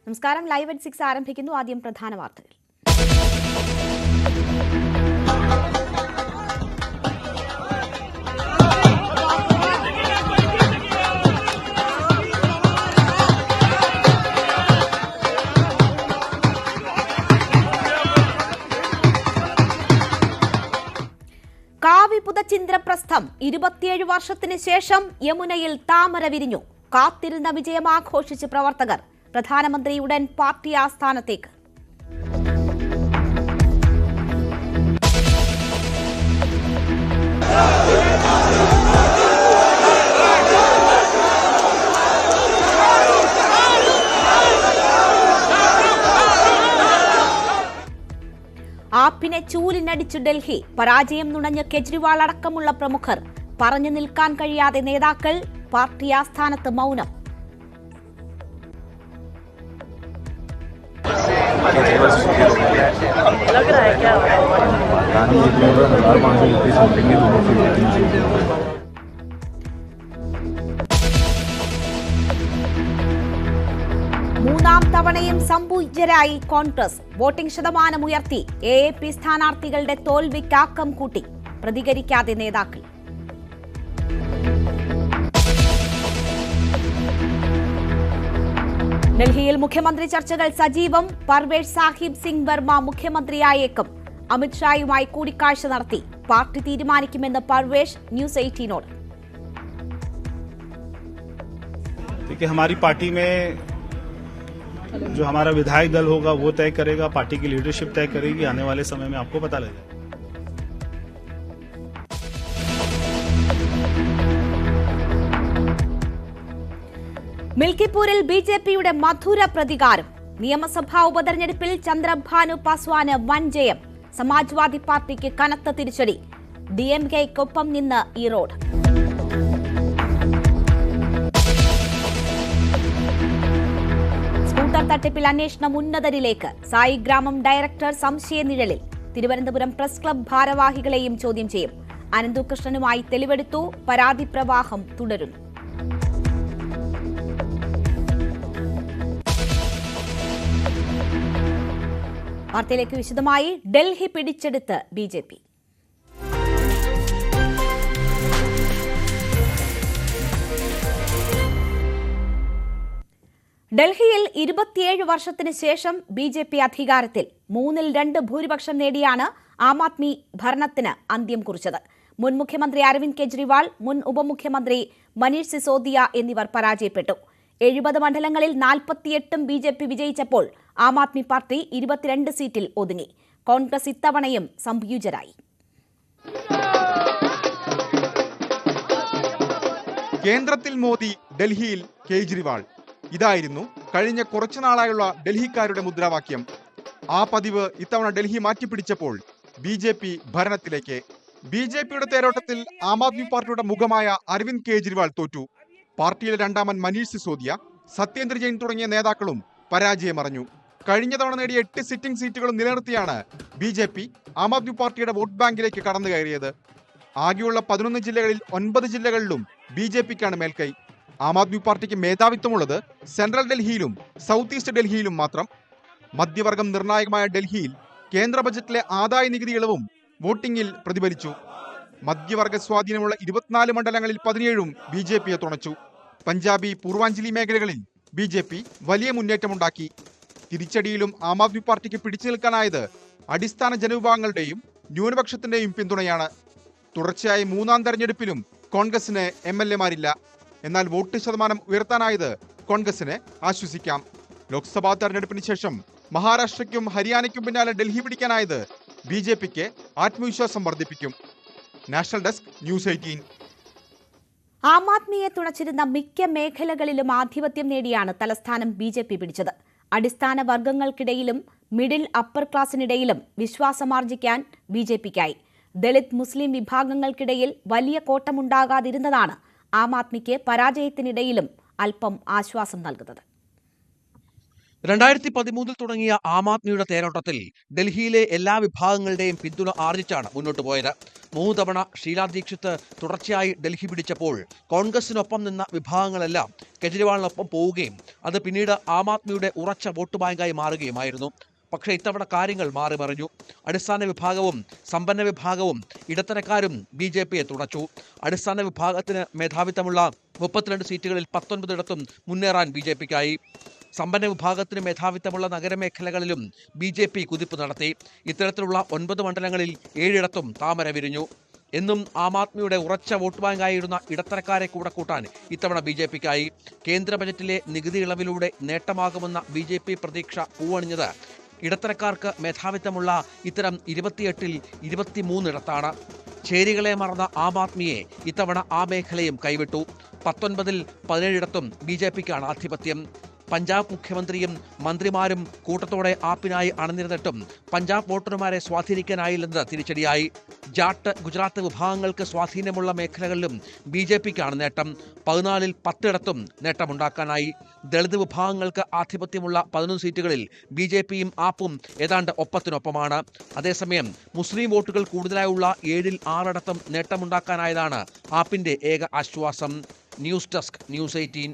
നമസ്കാരം. Live at 6 ആരംഭിക്കുന്നു. ആദ്യം പ്രധാന വാർത്തകൾ. കാവി പുതച്ചിന്ദ്രപ്രസ്ഥം 27 വർഷത്തിന് ശേഷം യമുനയിൽ താമര വിരിഞ്ഞു. കാത്തിരുന്ന വിജയം ആഘോഷിച്ച് പ്രവർത്തകർ. പ്രധാനമന്ത്രി ഉടൻ പാർട്ടി ആസ്ഥാനത്തേക്ക്. ആപ്പിനെ ചൂലിനടിച്ചു ഡൽഹി. പരാജയം നുണഞ്ഞ് കെജ്രിവാൾ അടക്കമുള്ള പ്രമുഖർ. പറഞ്ഞു നിൽക്കാൻ കഴിയാതെ നേതാക്കൾ. പാർട്ടി ആസ്ഥാനത്ത് മൗനം. മൂന്നാം തവണയും സംപൂജ്യരായി കോൺഗ്രസ്. വോട്ടിംഗ് ശതമാനം ഉയർത്തി. AAP സ്ഥാനാർത്ഥികളുടെ തോൽവിക്ക് ആക്കം കൂട്ടി. പ്രതികരിക്കാതെ നേതാക്കൾ. ഡൽഹിയിൽ മുഖ്യമന്ത്രി ചർച്ചകൾ സജീവം. പർവേഷ് സാഹിബ് സിംഗ് വർമ്മ മുഖ്യമന്ത്രിയായേക്കും. അമിത്ഷായുമായി കൂടിക്കാഴ്ച നടത്തി. പാർട്ടി തീരുമാനിക്കുമെന്ന് പർവേഷ് ന്യൂസ് 18 देखिए, हमारी पार्टी में जो हमारा विधायक दल होगा वो तय करेगा, पार्टी की लीडरशिप तय करेगी. आने वाले समय में आपको पता लगेगा. മിൽക്കിപ്പൂരിൽ BJPയുടെ മധുര പ്രതികാരം. നിയമസഭാ ഉപതെരഞ്ഞെടുപ്പിൽ ചന്ദ്രഭാനു പാസ്വാന് വൻ ജയം. സമാജ്വാദി പാർട്ടിക്ക് കനത്ത തിരിച്ചടി. DMKയ്ക്കൊപ്പം നിന്ന് ഈറോഡ്. സ്കൂട്ടർ തട്ടിപ്പിൽ അന്വേഷണം ഉന്നതരിലേക്ക്. Saigramam director സംശയനിഴലിൽ. Thiruvananthapuram press club ഭാരവാഹികളെയും ചോദ്യം ചെയ്യും. അനന്തുകൃഷ്ണനുമായി തെളിവെടുത്തു. പരാതി പ്രവാഹം തുടരുന്നു. വാർത്തയിലേക്ക് വിശദമായി. ഡൽഹി പിടിച്ചെടുത്ത് BJP. ഡൽഹിയിൽ 27 വർഷത്തിന് ശേഷം BJP അധികാരത്തിൽ. 3/2 ഭൂരിപക്ഷം നേടിയാണ് ആം ആദ്മി ഭരണത്തിന് അന്ത്യം കുറിച്ചത്. മുൻ മുഖ്യമന്ത്രി അരവിന്ദ് കെജ്രിവാൾ, മുൻ ഉപമുഖ്യമന്ത്രി മനീഷ് സിസോദിയ എന്നിവർ പരാജയപ്പെട്ടു. 70 മണ്ഡലങ്ങളിൽ 48ഉം BJP വിജയിച്ചപ്പോൾ ആം ആദ്മി പാർട്ടി 22 സീറ്റിൽ ഒതുങ്ങി. കോൺഗ്രസ് ഇത്തവണയും സംയുജരായി. കേന്ദ്രത്തിൽ മോദി, ഡൽഹിയിൽ കേജ്രിവാൾ. ഇതായിരുന്നു കഴിഞ്ഞ കുറച്ചുനാളായുള്ള ഡൽഹിക്കാരുടെ മുദ്രാവാക്യം. ആ പതിവ് ഇത്തവണ ഡൽഹി മാറ്റിപ്പിടിച്ചപ്പോൾ BJP ഭരണത്തിലേക്ക്. BJPയുടെ തേരോട്ടത്തിൽ ആം ആദ്മി പാർട്ടിയുടെ മുഖമായ അരവിന്ദ് കെജ്രിവാൾ തോറ്റു. പാർട്ടിയിലെ രണ്ടാമൻ മനീഷ് സിസോദിയ, സത്യേന്ദ്ര ജെയിൻ തുടങ്ങിയ നേതാക്കളും പരാജയമറിഞ്ഞു. കഴിഞ്ഞ തവണ നേടിയ 8 സിറ്റിംഗ് സീറ്റുകളും നിലനിർത്തിയാണ് BJP ആം ആദ്മി പാർട്ടിയുടെ വോട്ട് ബാങ്കിലേക്ക് കടന്നു കയറിയത്. ആകെയുള്ള 11 ജില്ലകളിൽ 9 ജില്ലകളിലും BJPക്കാണ് മേൽക്കൈ. ആം ആദ്മി പാർട്ടിക്ക് മേധാവിത്വമുള്ളത് സെൻട്രൽ ഡൽഹിയിലും സൗത്ത് ഈസ്റ്റ് ഡൽഹിയിലും മാത്രം. മധ്യവർഗം നിർണായകമായ ഡൽഹിയിൽ കേന്ദ്ര ബജറ്റിലെ ആദായ നികുതി ഇളവും വോട്ടിംഗിൽ പ്രതിഫലിച്ചു. മധ്യവർഗ സ്വാധീനമുള്ള 24 മണ്ഡലങ്ങളിൽ 17ഉം BJPയെ തുണച്ചു. പഞ്ചാബി, പൂർവാഞ്ചലി മേഖലകളിൽ BJP വലിയ മുന്നേറ്റമുണ്ടാക്കി. തിരിച്ചടിയിലും ആം ആദ്മി പാർട്ടിക്ക് പിടിച്ചു നിൽക്കാനായത് അടിസ്ഥാന ജനവിഭാഗങ്ങളുടെയും ന്യൂനപക്ഷത്തിന്റെയും പിന്തുണയാണ്. തുടർച്ചയായ 3ാം തെരഞ്ഞെടുപ്പിലും കോൺഗ്രസിന് MLAമാരില്ല. എന്നാൽ വോട്ട് ശതമാനം ഉയർത്താനായത് കോൺഗ്രസിനെ ആശ്വസിക്കാം. ലോക്സഭാ തെരഞ്ഞെടുപ്പിന് ശേഷം മഹാരാഷ്ട്രയ്ക്കും ഹരിയാനയ്ക്കും പിന്നാലെ ഡൽഹി പിടിക്കാനായത് BJPക്ക് ആത്മവിശ്വാസം വർദ്ധിപ്പിക്കും. National desk news 18. ആം ആദ്മിയെ തുണച്ചിരുന്ന മിക്ക മേഖലകളിലും ആധിപത്യം നേടിയാണ് തലസ്ഥാനം BJP പിടിച്ചത്. അടിസ്ഥാന വർഗങ്ങൾക്കിടയിലും മിഡിൽ അപ്പർ ക്ലാസിനിടയിലും വിശ്വാസമാർജിക്കാൻ BJPക്കായി. ദളിത് മുസ്ലിം വിഭാഗങ്ങൾക്കിടയിൽ വലിയ കോട്ടമുണ്ടാകാതിരുന്നതാണ് ആം ആദ്മിക്ക് പരാജയത്തിനിടയിലും അല്പം ആശ്വാസം നൽകുന്നത്. 2013 തുടങ്ങിയ ആം ആദ്മിയുടെ തേരോട്ടത്തിൽ ഡൽഹിയിലെ എല്ലാ വിഭാഗങ്ങളുടെയും പിന്തുണ ആർജിച്ചാണ് മുന്നോട്ട് പോയത്. 3 തവണ ഷീലാ ദീക്ഷിത് തുടർച്ചയായി ഡൽഹി പിടിച്ചപ്പോൾ കോൺഗ്രസിനൊപ്പം നിന്ന വിഭാഗങ്ങളെല്ലാം കെജ്രിവാളിനൊപ്പം പോവുകയും അത് പിന്നീട് ആം ആദ്മിയുടെ ഉറച്ച വോട്ട് ബാങ്കായി മാറുകയുമായിരുന്നു. പക്ഷേ ഇത്തവണ കാര്യങ്ങൾ മാറി മറിഞ്ഞു. അടിസ്ഥാന വിഭാഗവും സമ്പന്ന വിഭാഗവും ഇടത്തരക്കാരും BJPയെ തുണച്ചു. അടിസ്ഥാന വിഭാഗത്തിന് മേധാവിത്വമുള്ള 32 സീറ്റുകളിൽ 19 ഇടത്തും മുന്നേറാൻ BJPക്കായി. സമ്പന്ന വിഭാഗത്തിന് മേധാവിത്വമുള്ള നഗരമേഖലകളിലും BJP കുതിപ്പ് നടത്തി. ഇത്തരത്തിലുള്ള 9 മണ്ഡലങ്ങളിൽ 7 ഇടത്തും താമര വിരിഞ്ഞു. എന്നും ആം ആദ്മിയുടെ ഉറച്ച വോട്ട് ബാങ്കായിരുന്ന ഇടത്തരക്കാരെ കൂടെ കൂട്ടാൻ ഇത്തവണ BJPക്കായി. കേന്ദ്ര ബജറ്റിലെ നികുതി ഇളവിലൂടെ നേട്ടമാകുമെന്ന BJP പ്രതീക്ഷ പൂവണിഞ്ഞത് ഇടത്തരക്കാർക്ക് മേധാവിത്വമുള്ള ഇത്തരം 28-ൽ 23 ഇടത്താണ്. ചേരികളെ മറന്ന ആം ആദ്മിയെ ഇത്തവണ ആ മേഖലയും കൈവിട്ടു. 19-ൽ 17 ഇടത്തും BJPക്കാണ് ആധിപത്യം. പഞ്ചാബ് മുഖ്യമന്ത്രിയും മന്ത്രിമാരും കൂട്ടത്തോടെ ആപ്പിനായി അണിനിരന്നിട്ടും പഞ്ചാബ് വോട്ടർമാരെ സ്വാധീനിക്കാനായില്ലെന്നത് തിരിച്ചടിയായി. ജാട്ട്, ഗുജറാത്ത് വിഭാഗങ്ങൾക്ക് സ്വാധീനമുള്ള മേഖലകളിലും BJPക്കാണ് നേട്ടം. 14-ൽ 10 ഇടത്തും നേട്ടമുണ്ടാക്കാനായി. ദളിത് വിഭാഗങ്ങൾക്ക് ആധിപത്യമുള്ള 11 സീറ്റുകളിൽ BJPയും ആപ്പും ഏതാണ്ട് ഒപ്പത്തിനൊപ്പമാണ്. അതേസമയം മുസ്ലിം വോട്ടുകൾ കൂടുതലായുള്ള 7-ൽ 6 ഇടത്തും നേട്ടമുണ്ടാക്കാനായതാണ് ആപ്പിന്റെ ഏക ആശ്വാസം. News desk, news 18.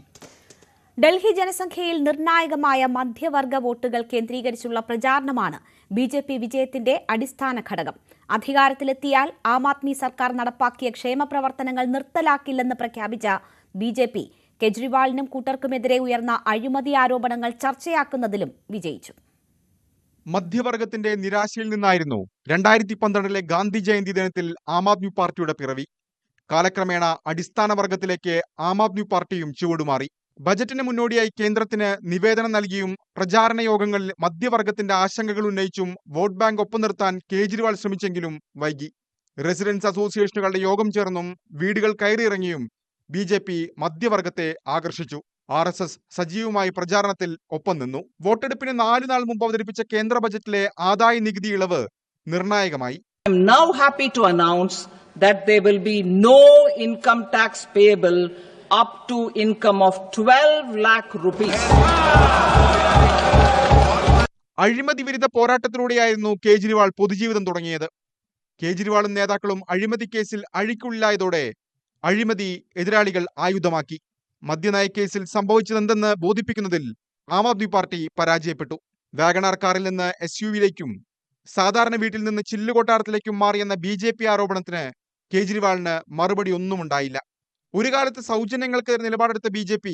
ഡൽഹി ജനസംഖ്യയിൽ നിർണായകമായ മധ്യവർഗ വോട്ടുകൾ കേന്ദ്രീകരിച്ചുള്ള പ്രചാരണമാണ് BJP വിജയത്തിന്റെ അടിസ്ഥാന ഘടകം. അധികാരത്തിലെത്തിയാൽ ആം ആദ്മി സർക്കാർ നടപ്പാക്കിയ ക്ഷേമ പ്രവർത്തനങ്ങൾ നിർത്തലാക്കില്ലെന്ന് പ്രഖ്യാപിച്ച BJP കെജ്രിവാളിനും കൂട്ടർക്കുമെതിരെ ഉയർന്ന അഴിമതി ആരോപണങ്ങൾ ചർച്ചയാക്കുന്നതിലും വിജയിച്ചു. മധ്യവർഗത്തിന്റെ നിരാശയിൽ നിന്നായിരുന്നു 2012-ലെ ഗാന്ധി ജയന്തി ദിനത്തിൽ ആം ആദ്മി പാർട്ടിയുടെ പിറവി. കാലക്രമേണ അടിസ്ഥാന വർഗത്തിലേക്ക് ആം ആദ്മി പാർട്ടിയും ചുവടുമാറി. ബജറ്റിന് മുന്നോടിയായി കേന്ദ്രത്തിന് നിവേദനം നൽകിയും പ്രചാരണ യോഗങ്ങളിൽ മധ്യവർഗത്തിന്റെ ആശങ്കകൾ ഉന്നയിച്ചും വോട്ട് ബാങ്ക് ഒപ്പം നിർത്താൻ കേജ്രിവാൾ ശ്രമിച്ചെങ്കിലും വൈകി. റെസിഡൻസ് അസോസിയേഷനുകളുടെ യോഗം ചേർന്നും വീടുകൾ കയറിയിറങ്ങിയും BJP മധ്യവർഗത്തെ ആകർഷിച്ചു. RSS സജീവമായി പ്രചാരണത്തിൽ ഒപ്പം നിന്നു. വോട്ടെടുപ്പിന് 4 നാൾ മുമ്പ് അവതരിപ്പിച്ച കേന്ദ്ര ബജറ്റിലെ ആദായ നികുതി ഇളവ് നിർണായകമായി. I am now happy to announce that there will be no income tax payable up to income of 12 lakh rupees. അഴിമതി വിരുദ്ധ പോരാട്ടത്തിലൂടെയായിരുന്നു കേജ്രിവാൾ പൊതുജീവിതം തുടങ്ങിയത്. കേജ്രിവാളും നേതാക്കളും അഴിമതി കേസിൽ അഴിക്കുള്ളിലായതോടെ അഴിമതി എതിരാളികൾ ആയുധമാക്കി. മദ്യനയ കേസിൽ സംഭവിച്ചതെന്തെന്ന് ബോധിപ്പിക്കുന്നതിൽ ആം ആദ്മി പാർട്ടി പരാജയപ്പെട്ടു. വാഗണാർ കാറിൽ നിന്ന് SUV-യിലേക്കും സാധാരണ വീട്ടിൽ നിന്ന് ചില്ലുകൊട്ടാരത്തിലേക്കും മാറിയെന്ന BJP ആരോപണത്തിന് കേജ്രിവാളിന് മറുപടി ഒന്നും ഉണ്ടായില്ല. ഒരു കാലത്ത് സൗജന്യങ്ങൾക്കെതിരെ നിലപാടെടുത്ത BJP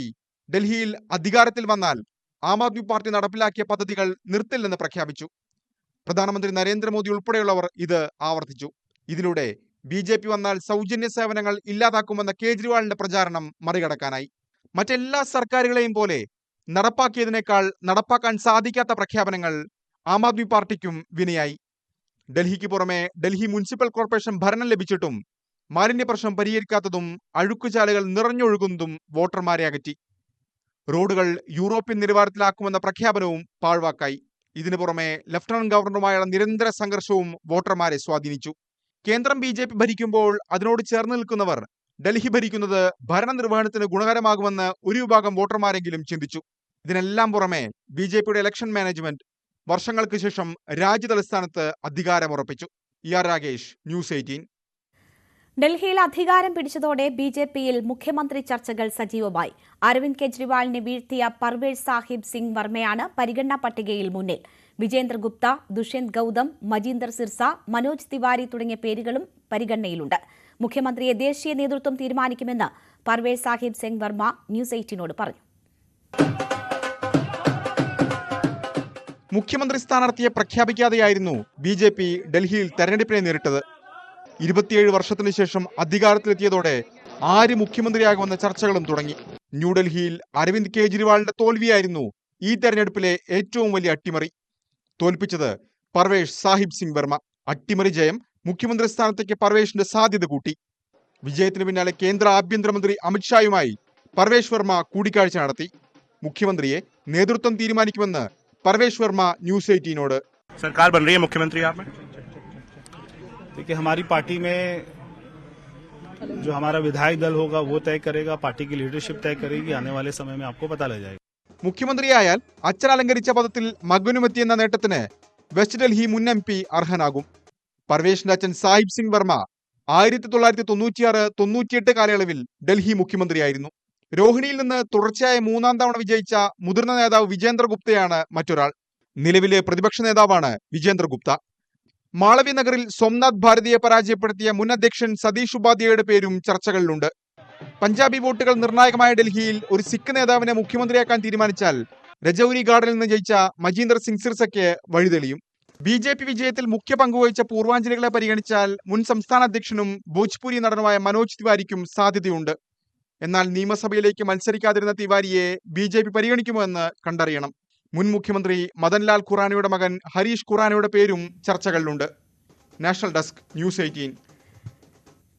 ഡൽഹിയിൽ അധികാരത്തിൽ വന്നാൽ ആം ആദ്മി പാർട്ടി നടപ്പിലാക്കിയ പദ്ധതികൾ നിർത്തില്ലെന്ന് പ്രഖ്യാപിച്ചു. പ്രധാനമന്ത്രി നരേന്ദ്രമോദി ഉൾപ്പെടെയുള്ളവർ ഇത് ആവർത്തിച്ചു. ഇതിലൂടെ BJP വന്നാൽ സൗജന്യ സേവനങ്ങൾ ഇല്ലാതാക്കുമെന്ന കേജ്രിവാളിന്റെ പ്രചാരണം മറികടക്കാനായി. മറ്റെല്ലാ സർക്കാരുകളെയും പോലെ നടപ്പാക്കിയതിനേക്കാൾ നടപ്പാക്കാൻ സാധിക്കാത്ത പ്രഖ്യാപനങ്ങൾ ആം ആദ്മി പാർട്ടിക്കും വിനയായി. ഡൽഹിക്ക് പുറമെ ഡൽഹി മുനിസിപ്പൽ കോർപ്പറേഷൻ ഭരണം ലഭിച്ചിട്ടും മാലിന്യ പ്രശ്നം പരിഹരിക്കാത്തതും അഴുക്കുചാലുകൾ നിറഞ്ഞൊഴുകുന്നതും വോട്ടർമാരെ അകറ്റി. റോഡുകൾ യൂറോപ്യൻ നിലവാരത്തിലാക്കുമെന്ന പ്രഖ്യാപനവും പാഴ്വാക്കായി. ഇതിനു പുറമെ ലഫ്റ്റനന്റ് ഗവർണറുമായുള്ള നിരന്തര സംഘർഷവും വോട്ടർമാരെ സ്വാധീനിച്ചു. കേന്ദ്രം BJP ഭരിക്കുമ്പോൾ അതിനോട് ചേർന്ന് നിൽക്കുന്നവർ ഡൽഹി ഭരിക്കുന്നത് ഭരണനിർവഹണത്തിന് ഗുണകരമാകുമെന്ന് ഒരു വിഭാഗം വോട്ടർമാരെങ്കിലും ചിന്തിച്ചു. ഇതിനെല്ലാം പുറമെ BJPയുടെ ഇലക്ഷൻ മാനേജ്മെന്റ് വർഷങ്ങൾക്ക് ശേഷം രാജ്യതലസ്ഥാനത്ത് അധികാരമുറപ്പിച്ചു. ER Ragesh, news 18. ഡൽഹിയിൽ അധികാരം പിടിച്ചതോടെ BJPയിൽ മുഖ്യമന്ത്രി ചർച്ചകൾ സജീവമായി. അരവിന്ദ് കെജ്രിവാളിനെ വീഴ്ത്തിയ പർവേഷ് സാഹിബ് സിംഗ് വർമ്മയാണ് പരിഗണനാ പട്ടികയിൽ മുന്നിൽ. വിജേന്ദ്ര ഗുപ്ത, ദുഷ്യന്ത് ഗൌതം, മജീന്ദർ സിർസ, മനോജ് തിവാരി തുടങ്ങിയ പേരുകളും പരിഗണനയിലുണ്ട്. മുഖ്യമന്ത്രിയെ ദേശീയ നേതൃത്വം തീരുമാനിക്കുമെന്ന് പർവേഷ് സാഹിബ് സിംഗ് വർമ്മ ന്യൂസ് 18നോട് പറഞ്ഞു. മുഖ്യമന്ത്രി സ്ഥാനാർത്ഥിയെ പ്രഖ്യാപിക്കാതെയായിരുന്നു BJP ഡൽഹിയിൽ തെരഞ്ഞെടുപ്പിനെ നേരിട്ടത്. 27 വർഷത്തിനു ശേഷം അധികാരത്തിലെത്തിയതോടെ ആര് മുഖ്യമന്ത്രിയാകുമെന്ന ചർച്ചകളും തുടങ്ങി. ന്യൂഡൽഹിയിൽ അരവിന്ദ് കെജ്രിവാളിന്റെ തോൽവിയായിരുന്നു ഈ തെരഞ്ഞെടുപ്പിലെ ഏറ്റവും വലിയ അട്ടിമറി. തോൽപ്പിച്ചത് പർവേഷ് സാഹിബ് സിംഗ് വർമ്മ. അട്ടിമറി ജയം മുഖ്യമന്ത്രി സ്ഥാനത്തേക്ക് പർവേഷിന്റെ സാധ്യത കൂട്ടി. വിജയത്തിന് പിന്നാലെ കേന്ദ്ര ആഭ്യന്തരമന്ത്രി അമിത്ഷായുമായി പർവേഷ് വർമ്മ കൂടിക്കാഴ്ച നടത്തി. മുഖ്യമന്ത്രിയെ നേതൃത്വം തീരുമാനിക്കുമെന്ന് പർവേഷ് വർമ്മ ന്യൂസ് 18നോട്. सरकार बन रही है मुख्यमंत्री आप में? देखिए, हमारी पार्टी में जो हमारा विधायक दल होगा वो तय करेगा, पार्टी की लीडरशिप तय करेगी. आने वाले समय में आपको पता लग जाएगा. മുഖ്യമന്ത്രിയായാൽ അച്ഛൻ അലങ്കരിച്ച പദത്തിൽ മകനുമെത്തിയെന്ന നേട്ടത്തിന് വെസ്റ്റ് ഡൽഹി മുൻ MP അർഹനാകും. പർവേഷിന്റെ അച്ഛൻ സാഹിബ് സിംഗ് വർമ്മ 1996-98 കാലയളവിൽ ഡൽഹി മുഖ്യമന്ത്രിയായിരുന്നു. രോഹിണിയിൽ നിന്ന് തുടർച്ചയായ 3-ാം തവണ വിജയിച്ച മുതിർന്ന നേതാവ് വിജേന്ദ്ര ഗുപ്തയാണ് മറ്റൊരാൾ. നിലവിലെ പ്രതിപക്ഷ നേതാവാണ് വിജേന്ദ്ര ഗുപ്ത. മാളവി നഗറിൽ സോംനാഥ് ഭാരതിയെ പരാജയപ്പെടുത്തിയ മുൻ അധ്യക്ഷൻ സതീഷ് ഉപാധ്യായയുടെ പേരും ചർച്ചകളിലുണ്ട്. പഞ്ചാബി വോട്ടുകൾ നിർണായകമായ ഡൽഹിയിൽ ഒരു സിഖ് നേതാവിനെ മുഖ്യമന്ത്രിയാക്കാൻ തീരുമാനിച്ചാൽ രജൌരി ഗാർഡിൽ നിന്ന് ജയിച്ച മജീന്ദർ സിംഗ് സിർസയ്ക്ക് വഴിതെളിയും. BJP വിജയത്തിൽ മുഖ്യ പങ്കുവഹിച്ച പൂർവാഞ്ജലികളെ പരിഗണിച്ചാൽ മുൻ സംസ്ഥാന അധ്യക്ഷനും ഭോജ്പുരി നടനുമായ മനോജ് തിവാരിക്കും സാധ്യതയുണ്ട്. എന്നാൽ നിയമസഭയിലേക്ക് മത്സരിക്കാതിരുന്ന തിവാരിയെ BJP പരിഗണിക്കുമോ എന്ന് കണ്ടറിയണം. മുൻ മുഖ്യമന്ത്രി മദൻലാൽ ഖുറാനയുടെ മകൻ ഹരീഷ് ഖുറാനയുടെ പേരും ചർച്ചകളിലുണ്ട്. National desk, news 18.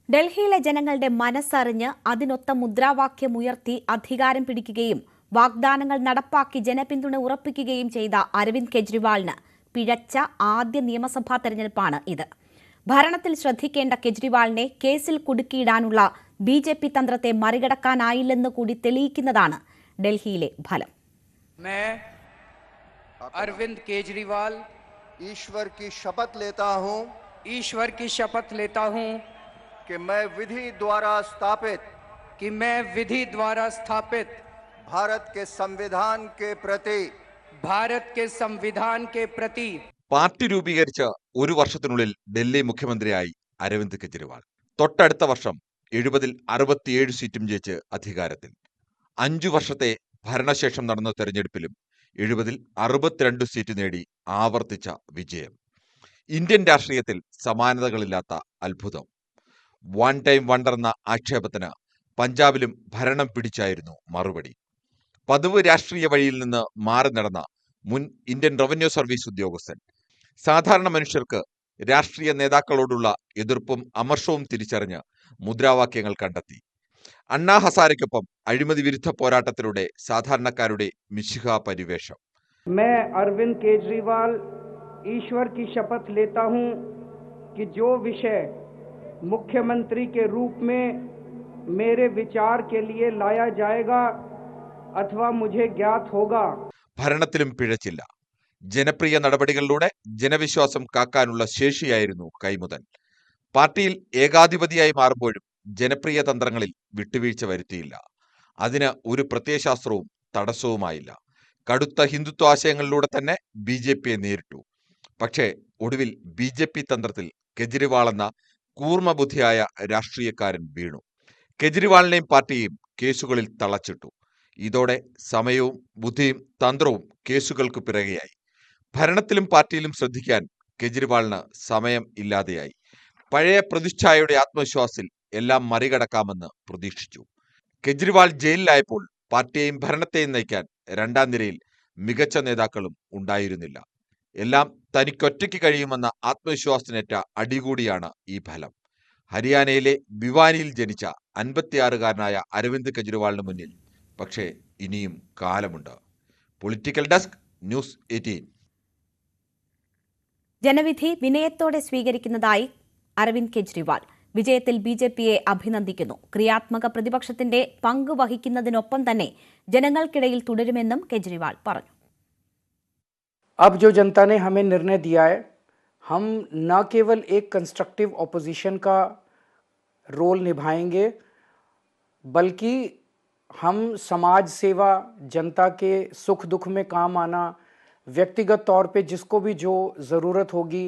ഡൽഹിയിലെ ജനങ്ങളുടെ മനസ്സറിഞ്ഞ് അതിനൊത്ത മുദ്രാവാക്യമുയർത്തി അധികാരം പിടിക്കുകയും വാഗ്ദാനങ്ങൾ നടപ്പാക്കി ജനപിന്തുണ ഉറപ്പിക്കുകയും ചെയ്ത അരവിന്ദ് കെജ്രിവാളിന് പിഴച്ച ആദ്യ നിയമസഭാ തെരഞ്ഞെടുപ്പാണ് ഇത്. ഭരണത്തിൽ ശ്രദ്ധിക്കേണ്ട കെജ്രിവാളിനെ കേസിൽ കുടുക്കിയിടാനുള്ള BJP തന്ത്രത്തെ മറികടക്കാനായില്ലെന്ന് കൂടി തെളിയിക്കുന്നതാണ് ഡൽഹിയിലെ ഫലം. अरविंद केजरीवाल ईश्वर की शपथ लेता हूं कि मैं विधि द्वारा स्थापित भारत के संविधान के प्रति പാർട്ടി രൂപീകരിച്ച ഒരു വർഷത്തിനുള്ളിൽ ഡൽഹി മുഖ്യമന്ത്രിയായി അരവിന്ദ് കെജ്രിവാൾ. തൊട്ടടുത്ത വർഷം 70-ൽ 67 സീറ്റും ജയിച്ച് അധികാരത്തിൽ. 5 വർഷത്തെ ഭരണശേഷം നടന്ന തെരഞ്ഞെടുപ്പിലും 70-ൽ 62 സീറ്റ് നേടി ആവർത്തിച്ച വിജയം. ഇന്ത്യൻ രാഷ്ട്രീയത്തിൽ സമാനതകളില്ലാത്ത അത്ഭുതം. വൺ ടൈം വണ്ടർ എന്ന ആക്ഷേപത്തിന് പഞ്ചാബിലും ഭരണം പിടിച്ചായിരുന്നു മറുപടി. പതിവ് രാഷ്ട്രീയ വഴിയിൽ നിന്ന് മാറി നടന്ന മുൻ ഇന്ത്യൻ റവന്യൂ സർവീസ് ഉദ്യോഗസ്ഥൻ സാധാരണ മനുഷ്യർക്ക് രാഷ്ട്രീയ നേതാക്കളോടുള്ള എതിർപ്പും അമർഷവും തിരിച്ചറിഞ്ഞ് മുദ്രാവാക്യങ്ങൾ കണ്ടെത്തി. അണ്ണാ ഹസാരയ്ക്കൊപ്പം അഴിമതി വിരുദ്ധ പോരാട്ടത്തിലൂടെ സാധാരണക്കാരുടെ മിശിഹ പരിവേഷം. मैं अरविंद केजरीवाल ईश्वर की शपथ लेता हूं कि जो विषय मुख्यमंत्री के रूप में मेरे विचार के लिए लाया जाएगा अथवा मुझे ज्ञात होगा. ഭരണത്തിലും പിഴച്ചില്ല. ജനപ്രിയ നടപടികളിലൂടെ ജനവിശ്വാസം കാക്കാനുള്ള ശേഷിയായിരുന്നു കൈമുതൽ. പാർട്ടിയിൽ ഏകാധിപതിയായി മാറുമ്പോഴും ജനപ്രിയ തന്ത്രങ്ങളിൽ വിട്ടുവീഴ്ച വരുത്തിയില്ല. അതിന് ഒരു പ്രത്യയശാസ്ത്രവും തടസ്സവുമായില്ല. കടുത്ത ഹിന്ദുത്വ ആശയങ്ങളിലൂടെ തന്നെ BJPയെ നേരിട്ടു. പക്ഷേ ഒടുവിൽ BJP തന്ത്രത്തിൽ കെജ്രിവാൾ എന്ന കൂർമ്മബുദ്ധിയായ രാഷ്ട്രീയക്കാരൻ വീണു. കെജ്രിവാളിനെയും പാർട്ടിയെയും കേസുകളിൽ തളച്ചിട്ടു. ഇതോടെ സമയവും ബുദ്ധിയും തന്ത്രവും കേസുകൾക്ക് പിറകെയായി. ഭരണത്തിലും പാർട്ടിയിലും ശ്രദ്ധിക്കാൻ കെജ്രിവാളിന് സമയം ഇല്ലാതെയായി. പഴയ പ്രതിച്ഛായയുടെ ആത്മവിശ്വാസത്തിൽ എല്ലാം മറികടക്കാമെന്ന് പ്രതീക്ഷിച്ചു. കെജ്രിവാൾ ജയിലിലായപ്പോൾ പാർട്ടിയെയും ഭരണത്തെയും നയിക്കാൻ രണ്ടാം നിരയിൽ മികച്ച നേതാക്കളും ഉണ്ടായിരുന്നില്ല. എല്ലാം തനിക്കൊറ്റയ്ക്ക് കഴിയുമെന്ന ആത്മവിശ്വാസത്തിനേറ്റ അടികൂടിയാണ് ഈ ഫലം. ഹരിയാനയിലെ ഭിവാനിയിൽ ജനിച്ച 56-കാരനായ അരവിന്ദ് കെജ്രിവാളിന് മുന്നിൽ പക്ഷേ ഇനിയും കാലമുണ്ട്. Political desk, news 18. ജനവിധി വിനയത്തോടെ സ്വീകരിക്കുന്നതായി അരവിന്ദ് കെജ്രിവാൾ വിജയത്തിൽ BJPയെ അഭിനന്ദിക്കുന്നു. ക്രിയാത്മക പ്രതിപക്ഷത്തിന്റെ പങ്ക് വഹിക്കുന്നതിനൊപ്പം തന്നെ ജനങ്ങൾക്കിടയിൽ തുടരുമെന്നും കെജ്രിവാൾ പറഞ്ഞു. अब जो जनता ने हमें निर्णय दिया है, हम न केवल एक कंस्ट्रक्टिव ऑपोजिशन का रोल निभाएंगे बल्कि हम समाज सेवा, जनता के सुख दुख में काम आना, व्यक्तिगत तौर पे जिसको भी जो ज़रूरत होगी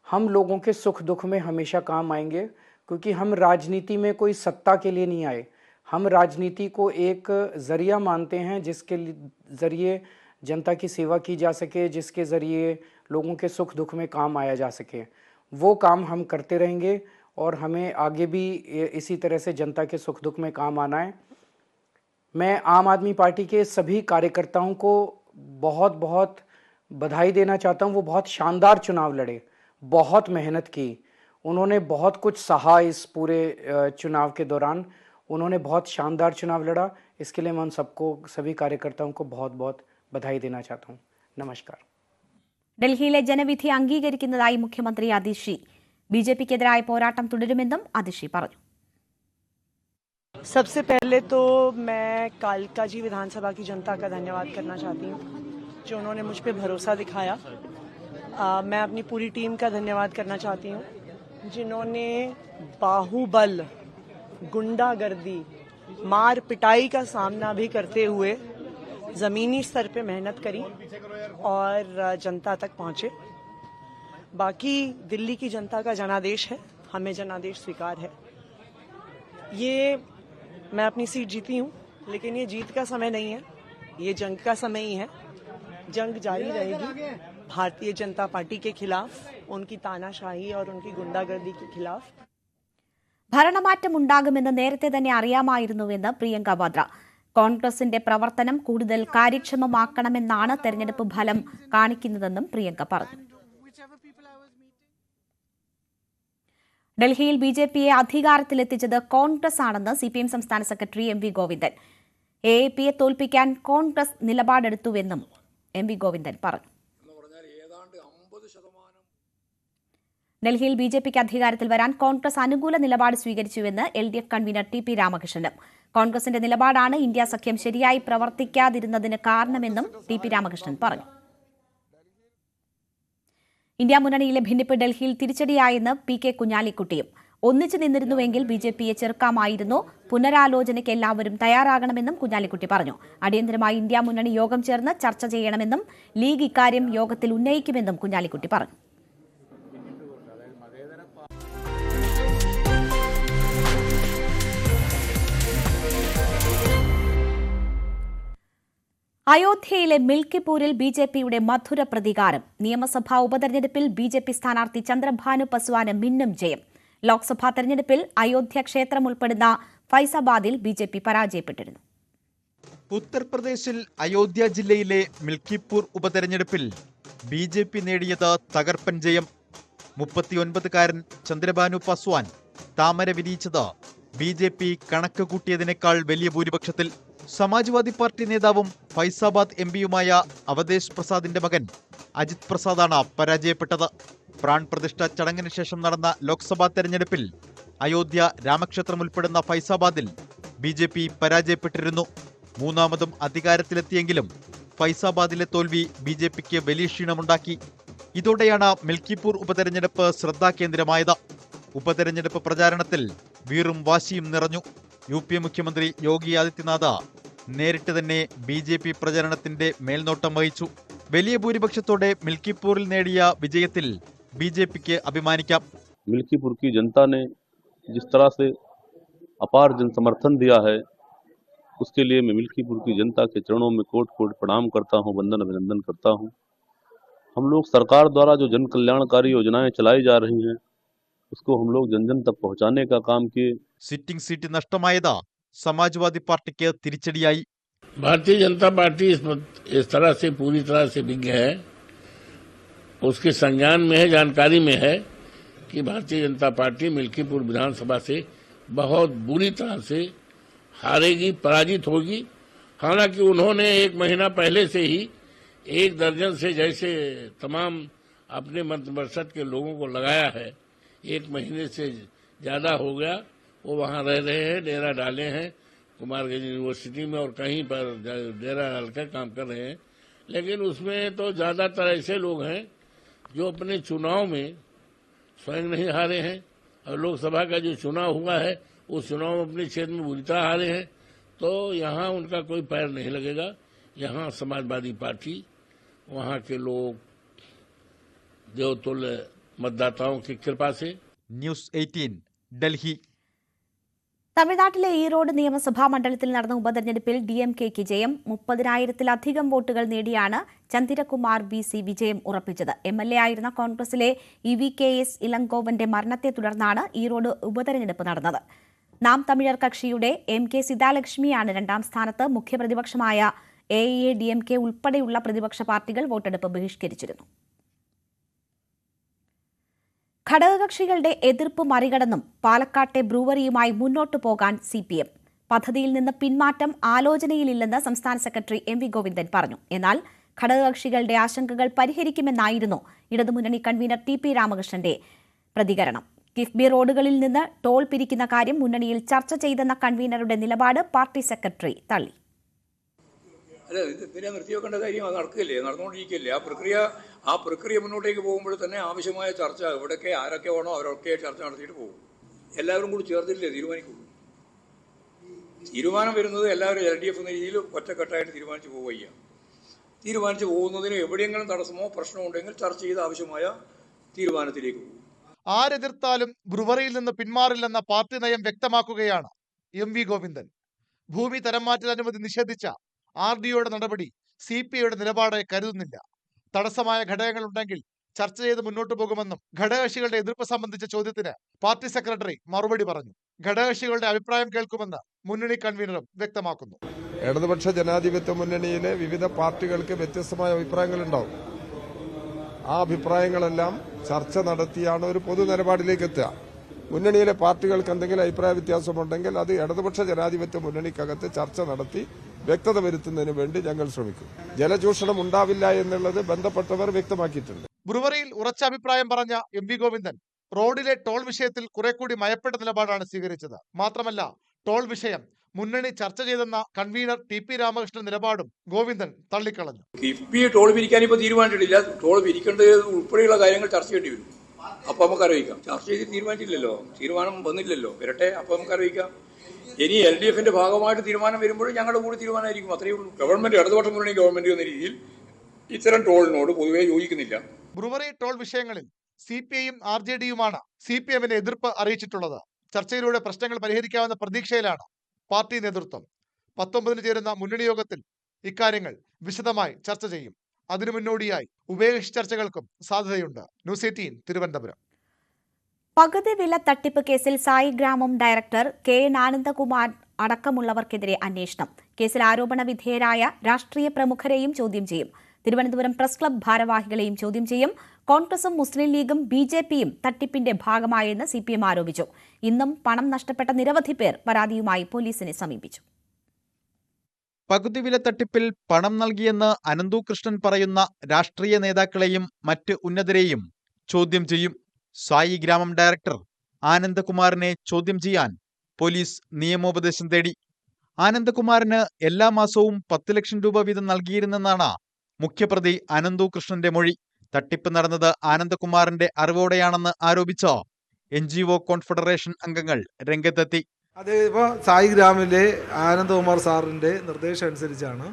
हम लोगों के सुख दुख में हमेशा काम आएंगे. क्योंकि हम राजनीति में कोई सत्ता के लिए नहीं आए, हम राजनीति को एक ज़रिया मानते हैं जिसके ज़रिए जनता की सेवा की जा सके, जिसके ज़रिए लोगों के सुख दुख में काम आया जा सके. वो काम हम करते रहेंगे और हमें आगे भी इसी तरह से जनता के सुख दुख में काम आना है. मैं आम आदमी पार्टी के सभी कार्यकर्ताओं को बहुत बहुत बधाई देना चाहता हूँ. वो बहुत शानदार चुनाव लड़े, बहुत मेहनत की, उन्होंने बहुत कुछ सहा. इस पूरे चुनाव के दौरान उन्होंने बहुत शानदार चुनाव लड़ा. इसके लिए मैं उन सबको, सभी कार्यकर्ताओं को बहुत बहुत बधाई देना चाहता हूँ. नमस्कार. ഡൽഹിയിലെ ജനവിധി അംഗീകരിക്കുന്നതായി മുഖ്യമന്ത്രി അതിഷി. BJPക്കെതിരായ പോരാട്ടം തുടരുമെന്നും അതിഷി പറഞ്ഞു. सबसे पहले तो मैं कालकाजी विधानसभा की जनता का धन्यवाद करना चाहती हूँ जो उन्होंने मुझ पे भरोसा दिखाया. मैं अपनी पूरी टीम का धन्यवाद करना चाहती हूँ जिन्होंने बाहुबल, गुंडागर्दी मार पिटाई का सामना भी करते हुए जमीनी स्तर पे मेहनत करी और जनता तक पहुंचे। बाकी दिल्ली की जनता का जनादेश है, हमें जनादेश स्वीकार है। ये मैं अपनी सीट जीती हूँ, लेकिन ये जीत का समय नहीं है, ये जंग का समय ही है। जंग जारी रहेगी भारतीय जनता पार्टी के खिलाफ, उनकी तानाशाही और उनकी गुंडागर्दी के खिलाफ। ഭരണമാറ്റമുണ്ടാകുമെന്ന് നേരത്തെ തന്നെ അറിയാമായിരുന്നുവെന്ന് പ്രിയങ്ക വാദ്ര. കോൺഗ്രസിന്റെ പ്രവർത്തനം കൂടുതൽ കാര്യക്ഷമമാക്കണമെന്നാണ് തെരഞ്ഞെടുപ്പ് ഫലം കാണിക്കുന്നതെന്നും പ്രിയങ്ക പറഞ്ഞു. ഡൽഹിയിൽ ബിജെപിയെ അധികാരത്തിലെത്തിച്ചത് കോൺഗ്രസ് ആണെന്ന് സിപിഎം സംസ്ഥാന സെക്രട്ടറി എം വി ഗോവിന്ദൻ. എഎപിയെ തോൽപ്പിക്കാൻ കോൺഗ്രസ് നിലപാടെടുത്തുവെന്നും എം വി ഗോവിന്ദൻ പറഞ്ഞു. ഡൽഹിയിൽ ബിജെപിക്ക് അധികാരത്തിൽ വരാൻ കോൺഗ്രസ് അനുകൂല നിലപാട് സ്വീകരിച്ചുവെന്ന് എൽഡിഎഫ് കൺവീനർ ടി പി രാമകൃഷ്ണനും. കോൺഗ്രസിന്റെ നിലപാടാണ് ഇന്ത്യ സഖ്യം ശരിയായി പ്രവർത്തിക്കാതിരുന്നതിന് കാരണമെന്നും ടി പി രാമകൃഷ്ണൻ പറഞ്ഞു. ഇന്ത്യ മുന്നണിയിലെ ഭിന്നിപ്പ് ഡൽഹിയിൽ തിരിച്ചടിയായെന്ന് പി കെ കുഞ്ഞാലിക്കുട്ടിയും. ഒന്നിച്ചു നിന്നിരുന്നുവെങ്കിൽ ബിജെപിയെ ചെറുക്കാമായിരുന്നു. പുനരാലോചനയ്ക്ക് എല്ലാവരും തയ്യാറാകണമെന്നും കുഞ്ഞാലിക്കുട്ടി പറഞ്ഞു. അടിയന്തരമായി ഇന്ത്യ മുന്നണി യോഗം ചേർന്ന് ചർച്ച ചെയ്യണമെന്നും ലീഗ് ഇക്കാര്യം യോഗത്തിൽ ഉന്നയിക്കുമെന്നും കുഞ്ഞാലിക്കുട്ടി പറഞ്ഞു. അയോധ്യയിലെ മിൽക്കിപൂരിൽ ബിജെപിയുടെ മധുര പ്രതികാരം. നിയമസഭാ ഉപതെരഞ്ഞെടുപ്പിൽ ബിജെപി സ്ഥാനാർത്ഥി ചന്ദ്രഭാനു പസ്വാന് മിന്നും ജയം. ലോക്സഭാ തെരഞ്ഞെടുപ്പിൽ അയോധ്യ ക്ഷേത്രം ഉൾപ്പെടുന്ന ഫൈസാബാദിൽ ബിജെപി പരാജയപ്പെട്ടിരുന്നു. ഉത്തർപ്രദേശിൽ അയോധ്യ ജില്ലയിലെ മിൽക്കിപൂർ ഉപതെരഞ്ഞെടുപ്പിൽ ബിജെപി നേടിയത് തകർപ്പൻ ജയം. 39-കാരൻ ചന്ദ്രഭാനു പസ്വാൻ താമര വിരിയിച്ചത് ബിജെപി കണക്ക് കൂട്ടിയതിനേക്കാൾ വലിയ ഭൂരിപക്ഷത്തിൽ. സമാജ്വാദി പാർട്ടി നേതാവും ഫൈസാബാദ് എംപിയുമായ അവധേഷ് പ്രസാദിന്റെ മകൻ അജിത് പ്രസാദാണ് പരാജയപ്പെട്ടത്. പ്രാൺ പ്രതിഷ്ഠ ചടങ്ങിന് ശേഷം നടന്ന ലോക്സഭാ തെരഞ്ഞെടുപ്പിൽ അയോധ്യ രാമക്ഷേത്രം ഉൾപ്പെടുന്ന ഫൈസാബാദിൽ ബിജെപി പരാജയപ്പെട്ടിരുന്നു. മൂന്നാമതും അധികാരത്തിലെത്തിയെങ്കിലും ഫൈസാബാദിലെ തോൽവി ബിജെപിക്ക് വലിയ ക്ഷീണമുണ്ടാക്കി. ഇതോടെയാണ് മിൽക്കിപൂർ ഉപതെരഞ്ഞെടുപ്പ് ശ്രദ്ധാകേന്ദ്രമായത്. ഉപതെരഞ്ഞെടുപ്പ് പ്രചാരണത്തിൽ വീറും വാശിയും നിറഞ്ഞു. യു.പി. മുഖ്യമന്ത്രി യോഗി ആദിത്യനാഥ് നേരിട്ട് തന്നെ ബിജെപി പ്രചരണത്തിന്റെ മേൽനോട്ടം വഹിച്ചു. വലിയ ഭൂരിപക്ഷത്തോടെ മിൽക്കിപൂരിൽ നേടിയ വിജയത്തിൽ ബിജെപിക്ക് അഭിമാനിക്കാം. मिल्कीपुर की जनता ने जिस तरह से अपार जन समर्थन दिया है, उसके लिए मैं मिल्कीपुर की जनता के चरणों में कोट कोट प्रणाम करता हूं, वंदन अभिनंदन करता हूं। हम लोग सरकार द्वारा जो जन कल्याणकारी योजनाएं चलाई जा रही हैं, उसको हम लोग जन जन तक पहुंचाने का काम किए. സിറ്റിംഗ് സീറ്റ് നഷ്ടമായത് സമാജ്വാദി പാർട്ടിക്ക് തിരിച്ചടിയായി. भारतीय जनता पार्टी इस तरह से पूरी तरह से विज्ञ है, उसके संज्ञान में है, जानकारी में है कि भारतीय जनता पार्टी मिल्कीपुर विधानसभा से बहुत बुरी तरह से हारेगी, पराजित होगी। हालांकि उन्होंने एक महीना पहले से ही 1 दर्जन से जैसे तमाम अपने मंत्रिपरिषद के लोगों को लगाया है, 1 महीने से ज्यादा हो गया, वो वहां रह रहे हैं, डेरा डाले हैं कुमारगंज यूनिवर्सिटी में और कहीं पर डेरा डालकर काम कर रहे हैं। लेकिन उसमें तो ज्यादातर ऐसे लोग हैं जो अपने चुनाव में स्वयं नहीं हारे हैं, और लोकसभा का जो चुनाव हुआ है उस चुनाव में अपने क्षेत्र में बुरी तरह हारे हैं, तो यहाँ उनका कोई पैर नहीं लगेगा। यहाँ समाजवादी पार्टी, वहाँ के लोग देवतुल्य मतदाताओं की कृपा से. ന്യൂസ് 18 ഡൽഹി. തമിഴ്നാട്ടിലെ ഈറോഡ് നിയമസഭാ മണ്ഡലത്തിൽ നടന്ന ഉപതെരഞ്ഞെടുപ്പിൽ ഡിഎംകെക്ക് ജയം. 30,000-ലധികം വോട്ടുകൾ നേടിയാണ് ചന്ദിരകുമാർ BC വിജയം ഉറപ്പിച്ചത്. എംഎൽഎ ആയിരുന്ന കോൺഗ്രസിലെ EVKS ഇളങ്കോവന്റെ മരണത്തെ തുടർന്നാണ് ഈറോഡ് ഉപതെരഞ്ഞെടുപ്പ് നടന്നത്. നാം തമിഴർ കക്ഷിയുടെ MK സീതാലക്ഷ്മിയാണ് 2ാം സ്ഥാനത്ത്. മുഖ്യപ്രതിപക്ഷമായ AIADMK ഉൾപ്പെടെയുള്ള പ്രതിപക്ഷ പാർട്ടികൾ വോട്ടെടുപ്പ് ബഹിഷ്കരിച്ചിരുന്നു. ഘടകകക്ഷികളുടെ എതിർപ്പ് മറികടന്നും പാലക്കാട്ടെ ബ്രൂവറിയുമായി മുന്നോട്ടു പോകാൻ CPM. പദ്ധതിയിൽ നിന്ന് പിന്മാറ്റം ആലോചനയിലില്ലെന്ന് സംസ്ഥാന സെക്രട്ടറി എം വി ഗോവിന്ദൻ പറഞ്ഞു. എന്നാൽ ഘടകകക്ഷികളുടെ ആശങ്കകൾ പരിഹരിക്കുമെന്നായിരുന്നു ഇടതുമുന്നണി കൺവീനർ ടി പി രാമകൃഷ്ണന്റെ പ്രതികരണം. കിഫ്ബി റോഡുകളിൽ നിന്ന് ടോൾ പിരിക്കുന്ന കാര്യം മുന്നണിയിൽ ചർച്ച ചെയ്തെന്ന കൺവീനറുടെ നിലപാട് പാർട്ടി സെക്രട്ടറി തള്ളി. അല്ല, ഇത് പിന്നെ നിർത്തിവെക്കേണ്ട കാര്യം അത് നടക്കില്ലേ, നടന്നുകൊണ്ടിരിക്കില്ലേ. ആ പ്രക്രിയ മുന്നോട്ടേക്ക് പോകുമ്പോൾ തന്നെ ആവശ്യമായ ചർച്ച എവിടെയൊക്കെ ആരൊക്കെ വേണോ അവരൊക്കെ ചർച്ച നടത്തിയിട്ട് പോകും. എല്ലാവരും കൂടി ചേർത്തില്ലേ തീരുമാനിക്കുള്ളൂ. തീരുമാനം വരുന്നത് എല്ലാവരും LDF എന്ന രീതിയിൽ ഒറ്റക്കെട്ടായിട്ട് തീരുമാനിച്ചു പോവുകയാണ്. തീരുമാനിച്ചു പോകുന്നതിന് എവിടെയെങ്കിലും തടസ്സമോ പ്രശ്നമോ ഉണ്ടെങ്കിൽ ചർച്ച ചെയ്ത് ആവശ്യമായ തീരുമാനത്തിലേക്ക് പോകും. ആരെതിർത്താലും ബ്രുവറിയിൽ നിന്ന് പിന്മാറില്ലെന്ന പാർട്ടി നയം വ്യക്തമാക്കുകയാണ് MV ഗോവിന്ദൻ. ഭൂമി തരംമാറ്റൽ അനുമതി നിഷേധിച്ച RDOയുടെ നടപടി CPIയുടെ നിലപാടെ കരുതുന്നില്ല. തടസ്സമായ ഘടകങ്ങളുണ്ടെങ്കിൽ ചർച്ച ചെയ്ത് മുന്നോട്ട് പോകുമെന്നും ഘടകകക്ഷികളുടെ എതിർപ്പ് സംബന്ധിച്ച ചോദ്യത്തിന് പാർട്ടി സെക്രട്ടറി മറുപടി പറഞ്ഞു. ഘടകകക്ഷികളുടെ അഭിപ്രായം കേൾക്കുമെന്ന് മുന്നണി കൺവീനറും വ്യക്തമാക്കുന്നു. ഇടതുപക്ഷ ജനാധിപത്യ മുന്നണിയിലെ വിവിധ പാർട്ടികൾക്ക് വ്യത്യസ്തമായ അഭിപ്രായങ്ങളുണ്ടാവും. ആ അഭിപ്രായങ്ങളെല്ലാം ചർച്ച നടത്തിയാണ് ഒരു പൊതു നിലപാടിലേക്ക് എത്തുക. മുന്നണിയിലെ പാർട്ടികൾക്ക് എന്തെങ്കിലും അഭിപ്രായ വ്യത്യാസമുണ്ടെങ്കിൽ അത് ഇടതുപക്ഷ ജനാധിപത്യ മുന്നണിക്കകത്ത് ചർച്ച നടത്തി വ്യക്തത വരുത്തുന്നതിന് വേണ്ടി ഞങ്ങൾ ശ്രമിക്കും. ജലചൂഷണം ഉണ്ടാവില്ല എന്നുള്ളത് ബന്ധപ്പെട്ടവർ വ്യക്തമാക്കിയിട്ടുണ്ട്. ബ്രുവറിയിൽ ഉറച്ച അഭിപ്രായം പറഞ്ഞ MV ഗോവിന്ദൻ റോഡിലെ ടോൾ വിഷയത്തിൽ കുറെ കൂടി മയപ്പെട്ട നിലപാടാണ് സ്വീകരിച്ചത്. മാത്രമല്ല, ടോൾ വിഷയം മുന്നണി ചർച്ച ചെയ്തെന്ന കൺവീനർ TP രാമകൃഷ്ണൻ നിലപാടും ഗോവിന്ദൻ തള്ളിക്കളഞ്ഞു. കിഫ്ബി ടോൾ പിരിക്കാൻ ഇപ്പോൾ തീരുമാനിച്ചിട്ടില്ല. ടോൾ പിരിക്കേണ്ടത് ഉൾപ്പെടെയുള്ള കാര്യങ്ങൾ ചർച്ച ചെയ്യേണ്ടി വരും. അപ്പോൾ നമുക്ക് അറിയിക്കാം. ചർച്ച ചെയ്ത് തീരുമാനിച്ചില്ലല്ലോ, തീരുമാനം വന്നില്ലല്ലോ, വരട്ടെ, അപ്പോൾ നമുക്ക് അറിയിക്കാം. ഇനി LDFന്റെ ഭാഗമായിട്ട് തീരുമാനം വരുമ്പോഴും ഞങ്ങളുടെ കൂടി തീരുമാനമായിരിക്കും. അത്രയേ ഉള്ളൂ. ഗവൺമെന്റ് ഇടതുപക്ഷ മുന്നണി ഗവൺമെന്റ് എന്ന രീതിയിൽ ഇത്തരം ടോളിനോട് പൊതുവെ യോജിക്കുന്നില്ല. ബ്രുവറി ടോൾ വിഷയങ്ങളിൽ CPIയും RJDയുമാണ് CPMനെ എതിർപ്പ് അറിയിച്ചിട്ടുള്ളത്. ചർച്ചയിലൂടെ പ്രശ്നങ്ങൾ പരിഹരിക്കാവുന്ന പ്രതീക്ഷയിലാണ് പാർട്ടി നേതൃത്വം. 19-ന് ചേരുന്ന മുന്നണി യോഗത്തിൽ ഇക്കാര്യങ്ങൾ വിശദമായി ചർച്ച ചെയ്യും. അതിനു മുന്നോടിയായി ഉഭയകക്ഷി ചർച്ചകൾക്കും സാധ്യതയുണ്ട്. ന്യൂസ് 18 തിരുവനന്തപുരം. പകുതി വില തട്ടിപ്പ് കേസിൽ സായി ഗ്രാമം ഡയറക്ടർ KN ആനന്ദകുമാർ അടക്കമുള്ളവർക്കെതിരെ അന്വേഷണം. കേസിൽ ആരോപണ വിധേയരായ രാഷ്ട്രീയ പ്രമുഖരെയും ചോദ്യം ചെയ്യും. തിരുവനന്തപുരം പ്രസ് ക്ലബ് ഭാരവാഹികളെയും ചോദ്യം ചെയ്യും. കോൺഗ്രസും മുസ്ലിം ലീഗും BJPയും തട്ടിപ്പിന്റെ ഭാഗമായെന്ന് CPM ആരോപിച്ചു. ഇന്നും പണം നഷ്ടപ്പെട്ട നിരവധി പേർ പരാതിയുമായി പോലീസിനെ സമീപിച്ചു. പകുതി വില തട്ടിപ്പിൽ പണം നൽകിയെന്ന് അനന്തു കൃഷ്ണൻ പറയുന്ന രാഷ്ട്രീയ നേതാക്കളെയും മറ്റ് ഉന്നതരെയും ചോദ്യം ചെയ്യും. സായി ഗ്രാമം ഡയറക്ടർ ആനന്ദകുമാറിനെ ചോദ്യം ചെയ്യാൻ പോലീസ് നിയമോപദേശം തേടി. ആനന്ദകുമാറിന് എല്ലാ മാസവും 10 ലക്ഷം രൂപ വീതം നൽകിയിരുന്നെന്നാണ് മുഖ്യപ്രതി അനന്തു കൃഷ്ണന്റെ മൊഴി. തട്ടിപ്പ് നടന്നത് ആനന്ദകുമാറിന്റെ അറിവോടെയാണെന്ന് ആരോപിച്ച NGO കോൺഫെഡറേഷൻ അംഗങ്ങൾ രംഗത്തെത്തി. അതിപ്പോൾ സായി ഗ്രാമിലെ ആനന്ദകുമാർ സാറിൻ്റെ നിർദ്ദേശം അനുസരിച്ചാണ്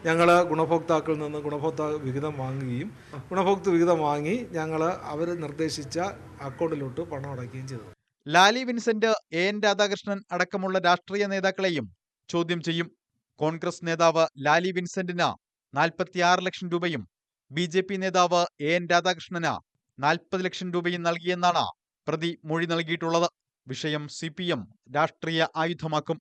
ഞങ്ങൾ ഗുണഭോക്താക്കളിൽ നിന്ന് ഗുണഭോക്തൃ വിഹിതം വാങ്ങുകയും ഗുണഭോക്തൃ വിഹിതം വാങ്ങി ഞങ്ങൾ അവർ നിർദ്ദേശിച്ച അക്കൗണ്ടിലോട്ട് പണം അടയ്ക്കുകയും ചെയ്തത്. ലാലി വിൻസെന്റ്, AN രാധാകൃഷ്ണൻ അടക്കമുള്ള രാഷ്ട്രീയ നേതാക്കളെയും ചോദ്യം ചെയ്യും. കോൺഗ്രസ് നേതാവ് ലാലി വിൻസെന്റിന് 46 ലക്ഷം രൂപയും BJP നേതാവ് AN രാധാകൃഷ്ണന് 40 ലക്ഷം രൂപയും നൽകിയെന്നാണ് പ്രതി മൊഴി നൽകിയിട്ടുള്ളത്. വിഷയം CPM രാഷ്ട്രീയ ആയുധമാക്കും.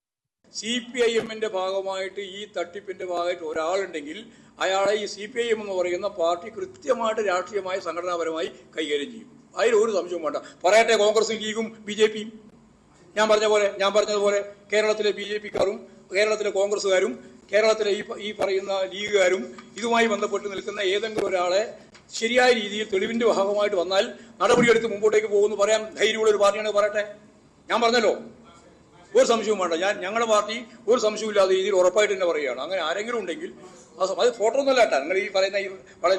CPIMന്റെ ഭാഗമായിട്ട് ഈ തട്ടിപ്പിന്റെ ഭാഗമായിട്ട് ഒരാളുണ്ടെങ്കിൽ അയാളെ ഈ CPIM എന്ന് പറയുന്ന പാർട്ടി കൃത്യമായിട്ട് രാഷ്ട്രീയമായി സംഘടനാപരമായി കൈകാര്യം ചെയ്യും. അതിൽ ഒരു സംശയവും വേണ്ട. പറയട്ടെ, കോൺഗ്രസും ലീഗും BJPയും ഞാൻ പറഞ്ഞതുപോലെ കേരളത്തിലെ BJPക്കാരും കേരളത്തിലെ കോൺഗ്രസ്സുകാരും കേരളത്തിലെ ഈ പറയുന്ന ലീഗുകാരും ഇതുമായി ബന്ധപ്പെട്ട് നിൽക്കുന്ന ഏതെങ്കിലും ഒരാളെ ശരിയായ രീതിയിൽ തെളിവിന്റെ ഭാഗമായിട്ട് വന്നാൽ നടപടിയെടുത്ത് മുമ്പോട്ടേക്ക് പോകുമെന്ന് പറയാൻ ധൈര്യമുള്ള ഒരു പാർട്ടിയാണ്. പറയട്ടെ, ഞാൻ പറഞ്ഞല്ലോ, ഒരു സംശയവും വേണ്ട. ഞങ്ങളുടെ പാർട്ടി ഒരു സംശയമില്ലാത്ത രീതിയിൽ ഉറപ്പായിട്ട് തന്നെ പറയുകയാണ്. അങ്ങനെ ആരെങ്കിലും ഉണ്ടെങ്കിൽ അത് ഫോട്ടോ ഒന്നുമല്ല കേട്ടോ, നിങ്ങൾ ഈ പറയുന്ന ഈ വളരെ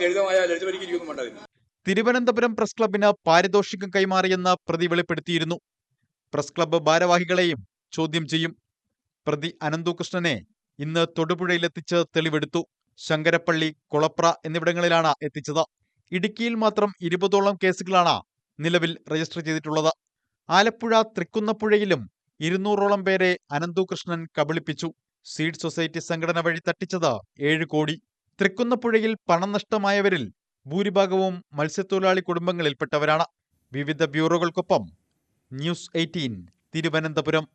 ലളിതവരിക്കൊന്നും വേണ്ടതില്ല. തിരുവനന്തപുരം പ്രസ് ക്ലബിന് പാരിതോഷികം കൈമാറിയെന്ന് പ്രതി വെളിപ്പെടുത്തിയിരുന്നു. പ്രസ് ക്ലബ്ബ് ഭാരവാഹികളെയും ചോദ്യം ചെയ്യും. പ്രതി അനന്തു കൃഷ്ണനെ ഇന്ന് തൊടുപുഴയിലെത്തിച്ച് തെളിവെടുത്തു. ശങ്കരപ്പള്ളി, കുളപ്ര എന്നിവിടങ്ങളിലാണ് എത്തിച്ചത്. ഇടുക്കിയിൽ മാത്രം 20ഓളം കേസുകളാണ് നിലവിൽ രജിസ്റ്റർ ചെയ്തിട്ടുള്ളത്. ആലപ്പുഴ തൃക്കുന്നപ്പുഴയിലും 200ഓളം പേരെ അനന്തു കൃഷ്ണൻ കബളിപ്പിച്ചു. സീഡ് സൊസൈറ്റി സംഘടന വഴി തട്ടിച്ചത് 7 കോടി. തൃക്കുന്നപ്പുഴയിൽ പണം നഷ്ടമായവരിൽ ഭൂരിഭാഗവും മത്സ്യത്തൊഴിലാളി കുടുംബങ്ങളിൽപ്പെട്ടവരാണ്. വിവിധ ബ്യൂറോകൾക്കൊപ്പം ന്യൂസ് 18 തിരുവനന്തപുരം.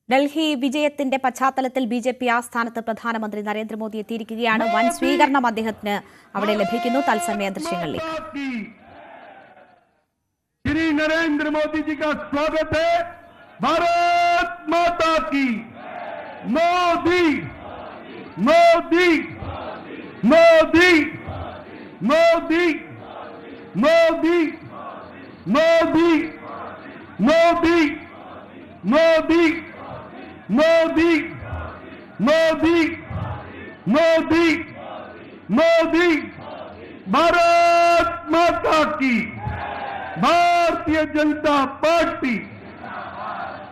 ഡൽഹി വിജയത്തിന്റെ പശ്ചാത്തലത്തിൽ BJP ആസ്ഥാനത്ത് പ്രധാനമന്ത്രി നരേന്ദ്രമോദി എത്തിയിരിക്കുകയാണ്. വൻ സ്വീകരണം അദ്ദേഹത്തിന് അവിടെ ലഭിക്കുന്നു. തത്സമയ ദൃശ്യങ്ങളിലേക്ക്. श्री नरेंद्र मोदी जी का स्वागत है. भारत माता की. मोदी मोदी मोदी मोदी मोदी मोदी मोदी मोदी मोदी मोदी मोदी मोदी भारत माता की. भारतीय जनता पार्टी